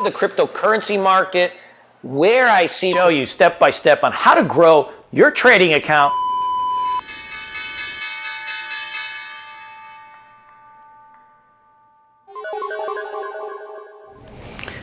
The cryptocurrency market, where I show you step by step on how to grow your trading account.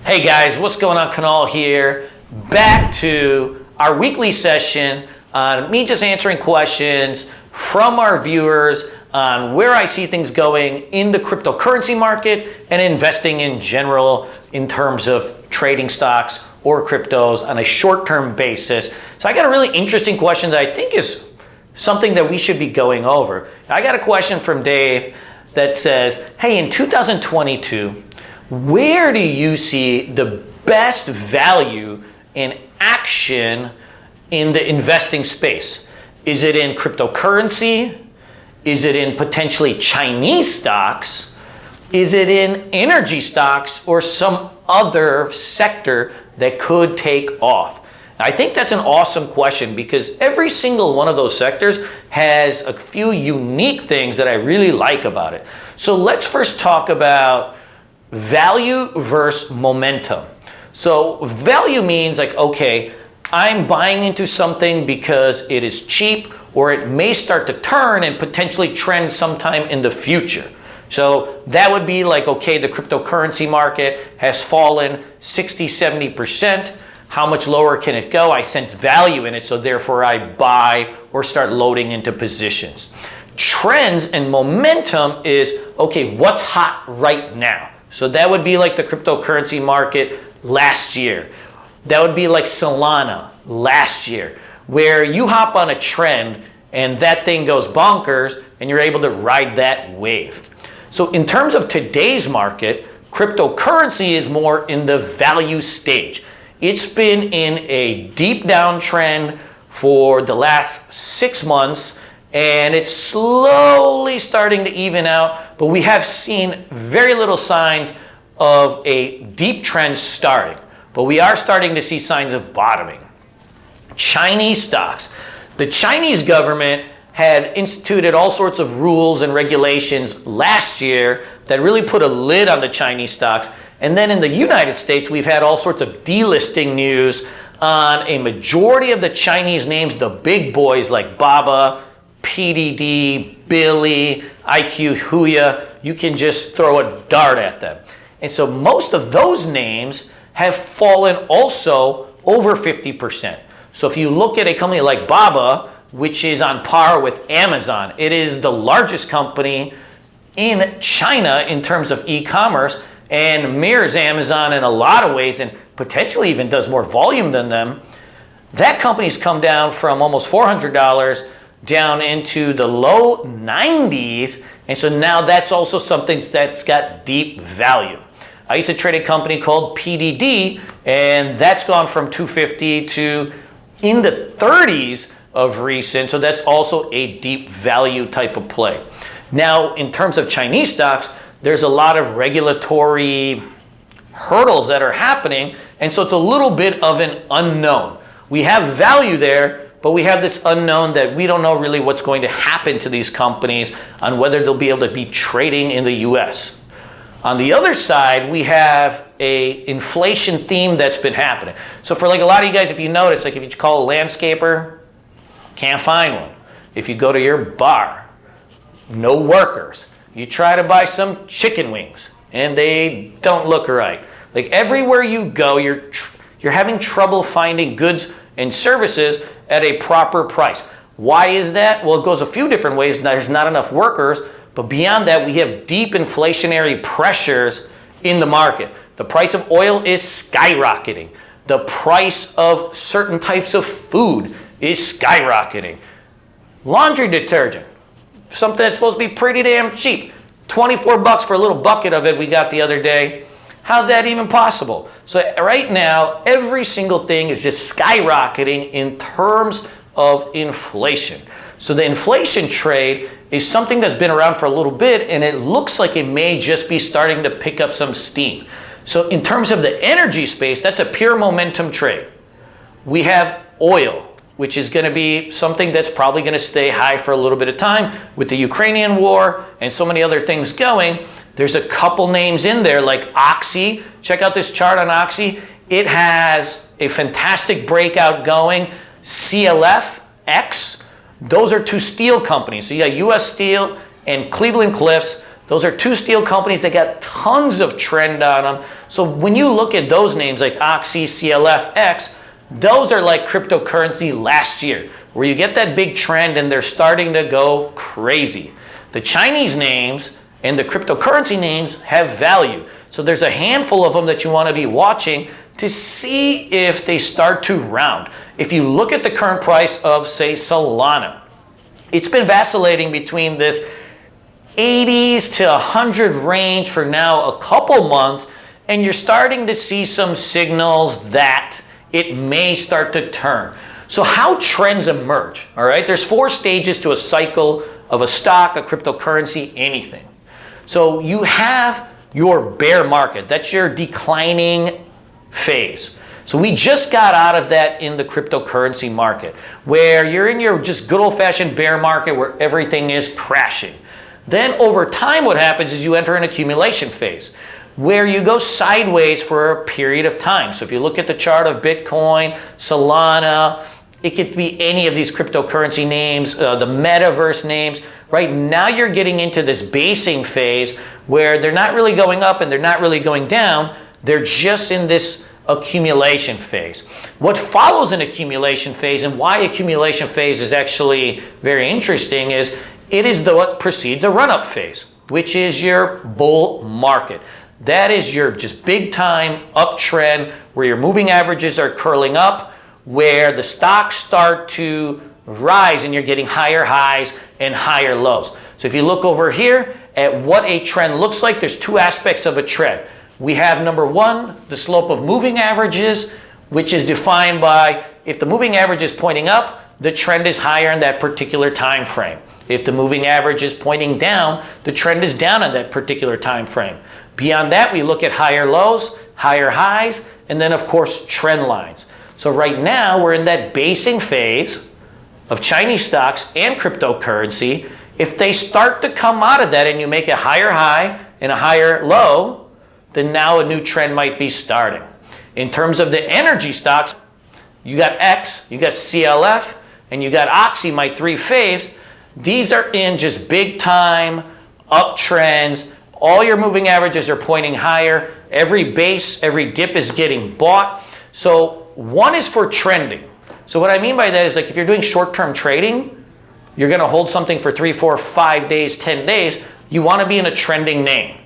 Hey guys, what's going on? Kunal here. Back to our weekly session on me just answering questions from our viewers on where I see things going in the cryptocurrency market and investing in general in terms of trading stocks or cryptos on a short-term basis. So I got a really interesting question that I think is something that we should be going over. I got a question from Dave that says, hey, in 2022, where do you see the best value in action in the investing space? Is it in cryptocurrency? Is it in potentially Chinese stocks? Is it in energy stocks or some other sector that could take off? I think that's an awesome question because every single one of those sectors has a few unique things that I really like about it. So let's first talk about value versus momentum. So value means like, okay, I'm buying into something because it is cheap or it may start to turn and potentially trend sometime in the future. So that would be like, okay, the cryptocurrency market has fallen 60, 70%. How much lower can it go? I sense value in it, so therefore I buy or start loading into positions. Trends and momentum is, okay, what's hot right now? So that would be like the cryptocurrency market last year. That would be like Solana last year, where you hop on a trend and that thing goes bonkers and you're able to ride that wave. So in terms of today's market, cryptocurrency is more in the value stage. It's been in a deep downtrend for the last 6 months and it's slowly starting to even out, but we have seen very little signs of a deep trend starting. But we are starting to see signs of bottoming. Chinese stocks. The Chinese government had instituted all sorts of rules and regulations last year that really put a lid on the Chinese stocks. And then in the United States, we've had all sorts of delisting news on a majority of the Chinese names, the big boys like Baba, PDD, Billy, IQ, Huya. You can just throw a dart at them. And so most of those names have fallen also over 50%. So if you look at a company like Baba, which is on par with Amazon, it is the largest company in China in terms of e-commerce and mirrors Amazon in a lot of ways and potentially even does more volume than them. That company's come down from almost $400 down into the low 90s. And so now that's also something that's got deep value. I used to trade a company called PDD, and that's gone from 250 to in the 30s of recent. So that's also a deep value type of play. Now, in terms of Chinese stocks, there's a lot of regulatory hurdles that are happening. And so it's a little bit of an unknown. We have value there, but we have this unknown that we don't know really what's going to happen to these companies on whether they'll be able to be trading in the US. On the other side, we have a inflation theme that's been happening. So for like a lot of you guys, if you notice, like if you call a landscaper, can't find one. If you go to your bar, no workers. You try to buy some chicken wings and they don't look right. Like everywhere you go, you're having trouble finding goods and services at a proper price. Why is that? Well, it goes a few different ways. There's not enough workers. But beyond that, we have deep inflationary pressures in the market. The price of oil is skyrocketing. The price of certain types of food is skyrocketing. Laundry detergent, something that's supposed to be pretty damn cheap. 24 bucks for a little bucket of it we got the other day. How's that even possible? So right now, every single thing is just skyrocketing in terms of inflation. So the inflation trade is something that's been around for a little bit, and it looks like it may just be starting to pick up some steam. So in terms of the energy space, that's a pure momentum trade. We have oil, which is going to be something that's probably going to stay high for a little bit of time with the Ukrainian war and so many other things going. There's a couple names in there like Oxy. Check out this chart on Oxy. It has a fantastic breakout going. CLF, X, those are two steel companies. So you got US Steel and Cleveland Cliffs. Those are two steel companies that got tons of trend on them. So when you look at those names like Oxy, CLF, X, those are like cryptocurrency last year, where you get that big trend and they're starting to go crazy. The Chinese names and the cryptocurrency names have value. So there's a handful of them that you want to be watching to see if they start to round. If you look at the current price of, say, Solana, it's been vacillating between this 80s to 100 range for now a couple months, and you're starting to see some signals that it may start to turn. So how trends emerge, all right? There's 4 stages to a cycle of a stock, a cryptocurrency, anything. So you have your bear market. That's your declining phase. So we just got out of that in the cryptocurrency market, where you're in your just good old-fashioned bear market where everything is crashing. Then over time what happens is you enter an accumulation phase, where you go sideways for a period of time. So if you look at the chart of Bitcoin, Solana, it could be any of these cryptocurrency names, the metaverse names. Right now you're getting into this basing phase where they're not really going up and they're not really going down. They're just in this accumulation phase. What follows an accumulation phase, and why accumulation phase is actually very interesting, is it is what precedes a run-up phase, which is your bull market. That is your just big time uptrend where your moving averages are curling up, where the stocks start to rise and you're getting higher highs and higher lows. So if you look over here at what a trend looks like, there's 2 aspects of a trend. We have number 1, the slope of moving averages, which is defined by if the moving average is pointing up, the trend is higher in that particular time frame. If the moving average is pointing down, the trend is down in that particular time frame. Beyond that, we look at higher lows, higher highs, and then of course trend lines. So right now we're in that basing phase of Chinese stocks and cryptocurrency. If they start to come out of that and you make a higher high and a higher low, then now a new trend might be starting. In terms of the energy stocks, you got X, you got CLF, and you got Oxy, my 3 faves. These are in just big time uptrends. All your moving averages are pointing higher. Every base, every dip is getting bought. So one is for trending. So what I mean by that is, like, if you're doing short-term trading, you're going to hold something for 3, 4, 5 days, 10 days. You want to be in a trending name.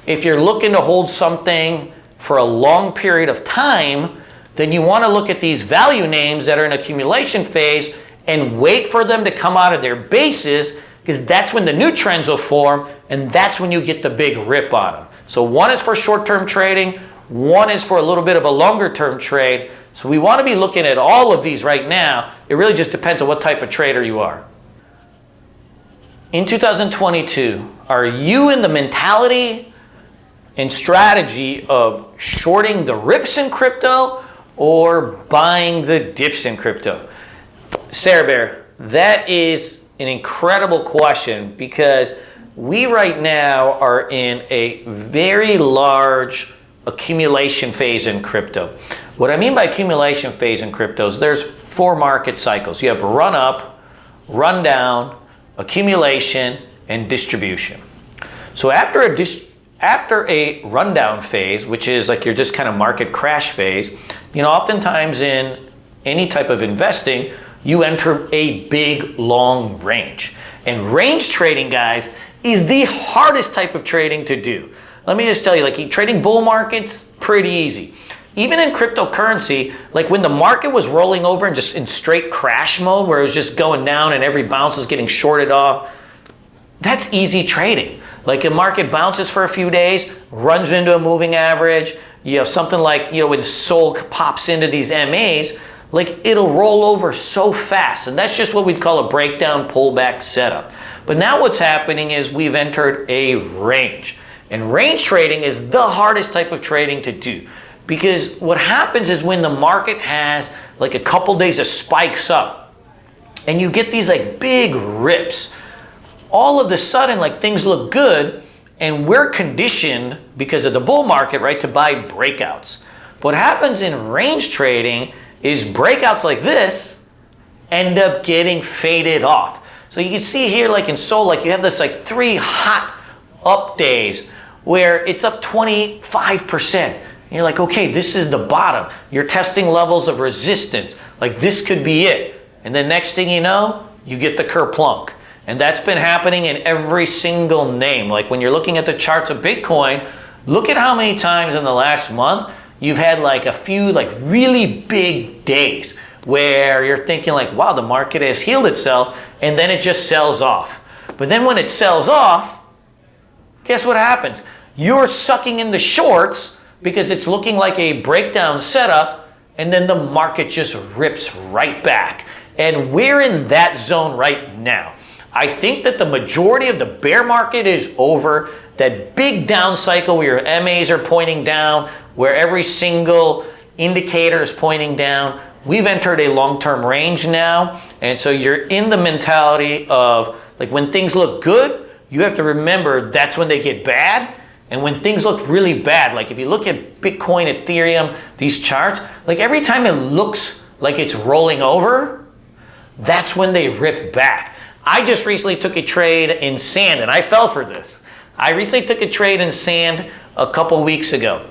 If you're looking to hold something for a long period of time, then you want to look at these value names that are in accumulation phase and wait for them to come out of their bases, because that's when the new trends will form, and that's when you get the big rip on them. So one is for short-term trading, one is for a little bit of a longer-term trade. So we want to be looking at all of these right now. It really just depends on what type of trader you are. In 2022, are you in the mentality and strategy of shorting the rips in crypto or buying the dips in crypto? Sarah Bear, that is an incredible question, because we right now are in a very large accumulation phase in crypto. What I mean by accumulation phase in cryptos, there's 4 market cycles. You have run up, run down, accumulation, and distribution. So after a rundown phase, which is like your just kind of market crash phase, you know, oftentimes in any type of investing, you enter a big long range. And range trading, guys, is the hardest type of trading to do. Let me just tell you, like, trading bull markets, pretty easy. Even in cryptocurrency, like when the market was rolling over and just in straight crash mode, where it was just going down and every bounce was getting shorted off, that's easy trading. Like a market bounces for a few days, runs into a moving average, you know, something like, you know, when SOL pops into these MAs, like it'll roll over so fast. And that's just what we'd call a breakdown pullback setup. But now what's happening is we've entered a range. And range trading is the hardest type of trading to do, because what happens is when the market has like a couple days of spikes up and you get these like big rips, all of a sudden like things look good, And we're conditioned because of the bull market, right, to buy breakouts. What happens in range trading is breakouts like this end up getting faded off. So you can see here, like in SOL, like you have this like 3 hot up days where it's up 25%. And you're like, okay, this is the bottom. You're testing levels of resistance. Like this could be it. And then next thing you know, you get the kerplunk. And that's been happening in every single name. Like when you're looking at the charts of Bitcoin, look at how many times in the last month you've had like a few like really big days where you're thinking like, wow, the market has healed itself, and then it just sells off. But then when it sells off, guess what happens? You're sucking in the shorts because it's looking like a breakdown setup, and then the market just rips right back. And we're in that zone right now. I think that the majority of the bear market is over. That big down cycle where your MAs are pointing down, where every single indicator is pointing down. We've entered a long-term range now. And so you're in the mentality of like when things look good, you have to remember that's when they get bad. And when things look really bad, like if you look at Bitcoin, Ethereum, these charts, like every time it looks like it's rolling over, that's when they rip back. I just recently took a trade in sand, and I fell for this. I recently took a trade in sand a couple weeks ago,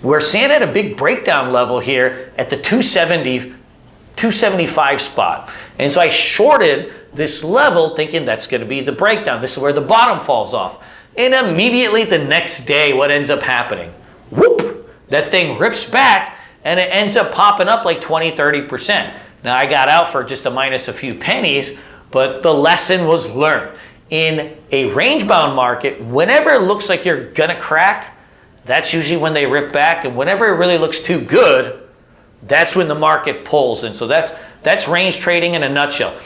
where sand had a big breakdown level here at the 275 spot. And so I shorted this level thinking that's going to be the breakdown. This is where the bottom falls off. And immediately the next day, what ends up happening? Whoop! That thing rips back, and it ends up popping up like 20, 30%. Now, I got out for just a minus a few pennies, but the lesson was learned. In a range-bound market, whenever it looks like you're going to crack, that's usually when they rip back. And whenever it really looks too good, that's when the market pulls. And so that's range trading in a nutshell.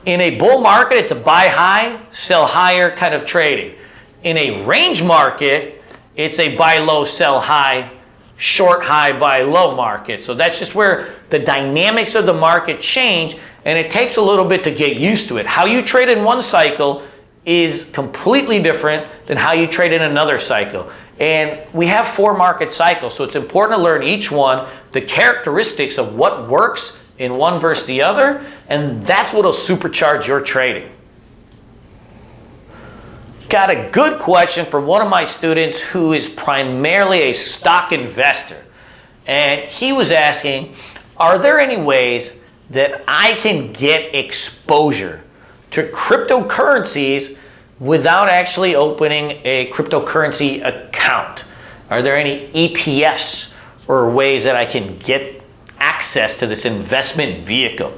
In a bull market, it's a buy high, sell higher kind of trading. In a range market, it's a buy low, sell high, short high, buy low market. So that's just where the dynamics of the market change, and it takes a little bit to get used to it. How you trade in one cycle is completely different than how you trade in another cycle. And we have 4 market cycles, so it's important to learn each one, the characteristics of what works in one versus the other, and that's what will supercharge your trading. Got a good question from one of my students who is primarily a stock investor. And he was asking, are there any ways that I can get exposure to cryptocurrencies without actually opening a cryptocurrency account? Are there any ETFs or ways that I can get access to this investment vehicle?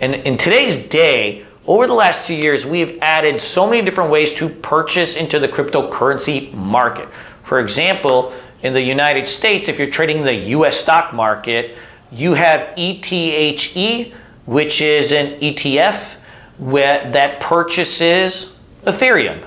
And in today's day, over the last 2 years, we've added so many different ways to purchase into the cryptocurrency market. For example, in the United States, if you're trading the US stock market, you have ETHE, which is an ETF that purchases Ethereum.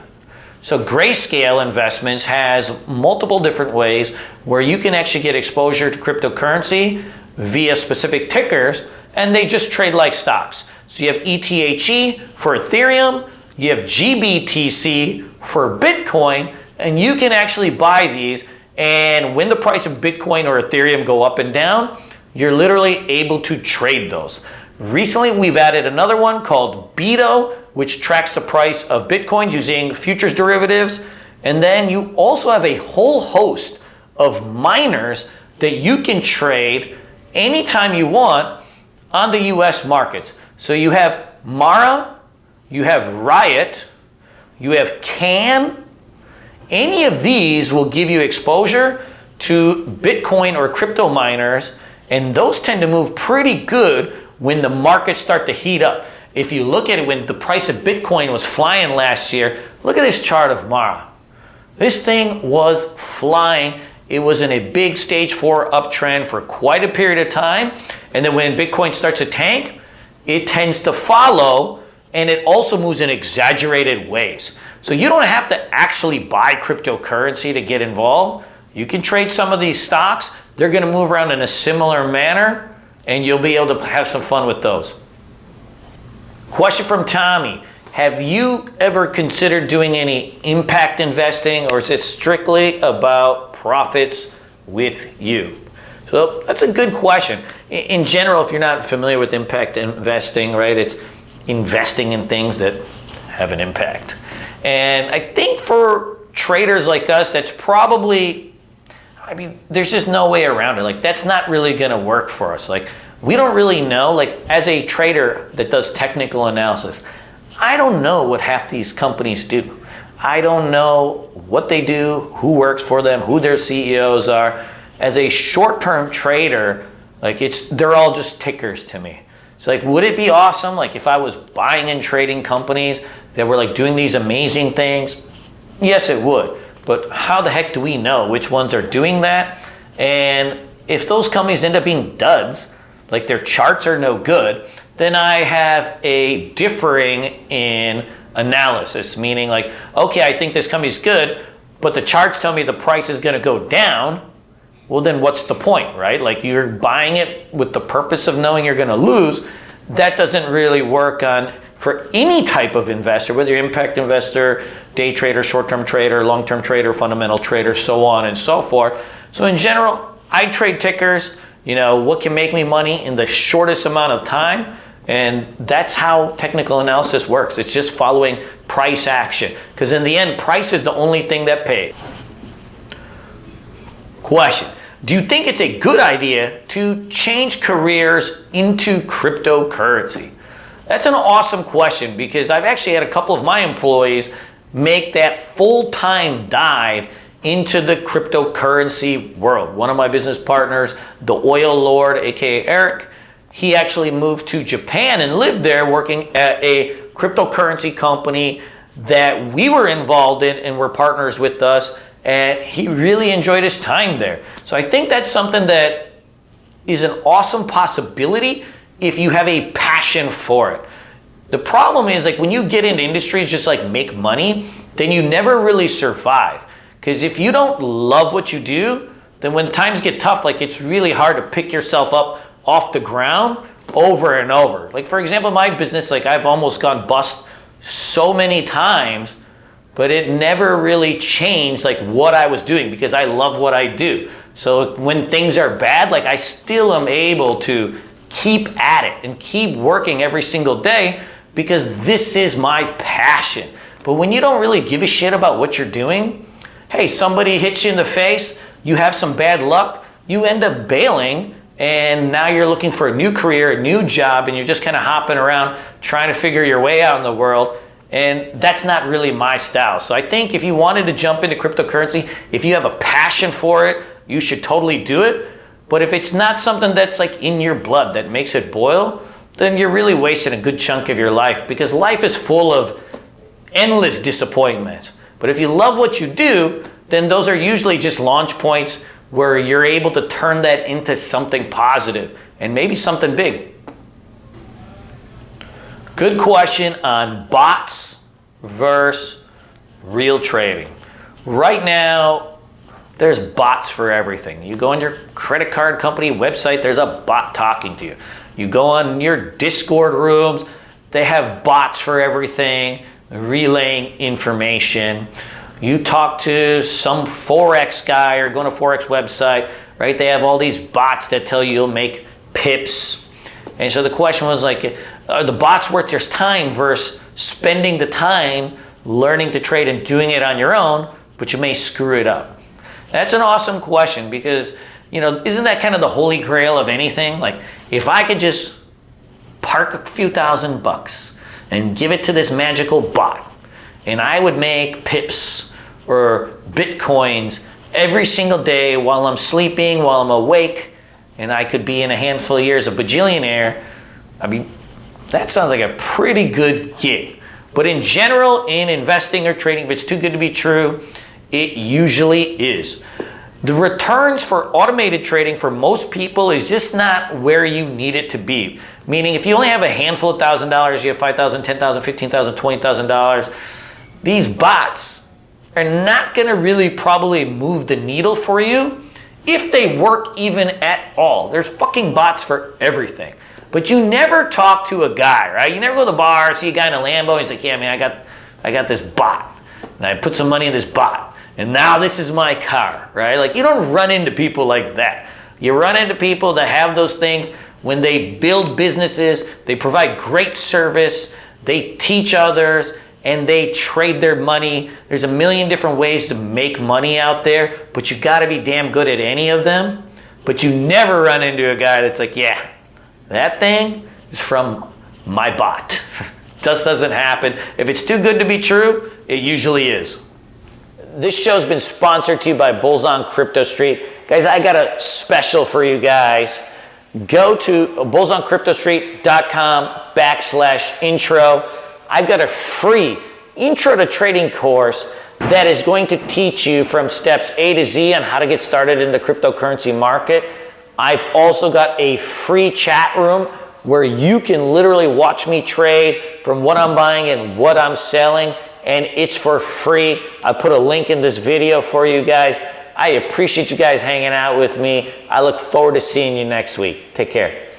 So Grayscale Investments has multiple different ways where you can actually get exposure to cryptocurrency via specific tickers, and they just trade like stocks. So you have ETHE for Ethereum, you have GBTC for Bitcoin, and you can actually buy these, and when the price of Bitcoin or Ethereum go up and down, you're literally able to trade those. Recently, we've added another one called BITO, which tracks the price of Bitcoins using futures derivatives. And then you also have a whole host of miners that you can trade anytime you want on the US markets. So you have Mara, you have Riot, you have Can. Any of these will give you exposure to Bitcoin or crypto miners, and those tend to move pretty good when the markets start to heat up. If you look at it when the price of Bitcoin was flying last year, look at this chart of Mara. This thing was flying. It was in a big stage 4 uptrend for quite a period of time. And then when Bitcoin starts to tank, it tends to follow, and it also moves in exaggerated ways. So you don't have to actually buy cryptocurrency to get involved. You can trade some of these stocks. They're going to move around in a similar manner, and you'll be able to have some fun with those. Question from Tommy. have you ever considered doing any impact investing, or is it strictly about profits with you? So that's a good question. In general, if you're not familiar with impact investing, right, it's investing in things that have an impact. And I think for traders like us, that's probably, I mean, there's just no way around it. Like, that's not really going to work for us. Like, we don't really know, like, as a trader that does technical analysis, I don't know what half these companies do. I don't know what they do, who works for them, who their CEOs are. As a short-term trader, like, they're all just tickers to me. It's like, would it be awesome, like, if I was buying and trading companies that were like doing these amazing things? Yes, it would. But how the heck do we know which ones are doing that? And if those companies end up being duds, like their charts are no good, then I have a differing in analysis, meaning like, okay, I think this company's good, but the charts tell me the price is going to go down. Well, then what's the point, right? Like, you're buying it with the purpose of knowing you're going to lose. That doesn't really work for any type of investor, whether you're impact investor, day trader, short-term trader, long-term trader, fundamental trader, so on and so forth. So in general, I trade tickers, what can make me money in the shortest amount of time. And that's how technical analysis works. It's just following price action. Because in the end, price is the only thing that pays. Question. Do you think it's a good idea to change careers into cryptocurrency? That's an awesome question, because I've actually had a couple of my employees make that full-time dive into the cryptocurrency world. One of my business partners, the oil lord, aka Eric, he actually moved to Japan and lived there working at a cryptocurrency company that we were involved in and were partners with us. And he really enjoyed his time there. So I think that's something that is an awesome possibility if you have a passion for it. The problem is, like, when you get into industries just like make money, then you never really survive. Because if you don't love what you do, then when times get tough, like, it's really hard to pick yourself up off the ground over and over. Like, for example, my business, like, I've almost gone bust so many times, but it never really changed like what I was doing, because I love what I do. So when things are bad, like, I still am able to keep at it and keep working every single day, because this is my passion. But when you don't really give a shit about what you're doing, hey, somebody hits you in the face, you have some bad luck, you end up bailing, and now you're looking for a new career, a new job, and you're just kind of hopping around trying to figure your way out in the world. And that's not really my style. So I think if you wanted to jump into cryptocurrency, if you have a passion for it, you should totally do it. But if it's not something that's like in your blood that makes it boil, then you're really wasting a good chunk of your life, because life is full of endless disappointments. But if you love what you do, then those are usually just launch points where you're able to turn that into something positive and maybe something big. Good question on bots versus real trading. Right now, there's bots for everything. You go on your credit card company website, there's a bot talking to you. You go on your Discord rooms, they have bots for everything, relaying information. You talk to some Forex guy or go on a Forex website, right? They have all these bots that tell you you'll make pips. And so the question was like, are the bots worth your time versus spending the time learning to trade and doing it on your own, but you may screw it up? That's an awesome question, because, isn't that kind of the holy grail of anything? Like, if I could just park a few $1,000 and give it to this magical bot, and I would make pips or bitcoins every single day while I'm sleeping, while I'm awake, and I could be in a handful of years a bajillionaire, I mean, that sounds like a pretty good gig. But in general, in investing or trading, if it's too good to be true, it usually is. The returns for automated trading for most people is just not where you need it to be. Meaning, if you only have a handful of $1,000, you have $5,000, $10,000, $15,000, $20,000, these bots are not going to really probably move the needle for you if they work even at all. There's fucking bots for everything. But you never talk to a guy, right? You never go to the bar, see a guy in a Lambo, and he's like, yeah, man, I got this bot. And I put some money in this bot. And now this is my car, right? Like, you don't run into people like that. You run into people that have those things when they build businesses, they provide great service, they teach others, and they trade their money. There's a million different ways to make money out there, but you gotta be damn good at any of them. But you never run into a guy that's like, yeah, that thing is from my bot. Just doesn't happen. If it's too good to be true, it usually is. This show's been sponsored to you by Bulls on Crypto Street. Guys, I got a special for you guys. Go to bullsoncryptostreet.com/intro. I've got a free intro to trading course that is going to teach you from steps A to Z on how to get started in the cryptocurrency market. I've also got a free chat room where you can literally watch me trade from what I'm buying and what I'm selling, and it's for free. I put a link in this video for you guys. I appreciate you guys hanging out with me. I look forward to seeing you next week. Take care.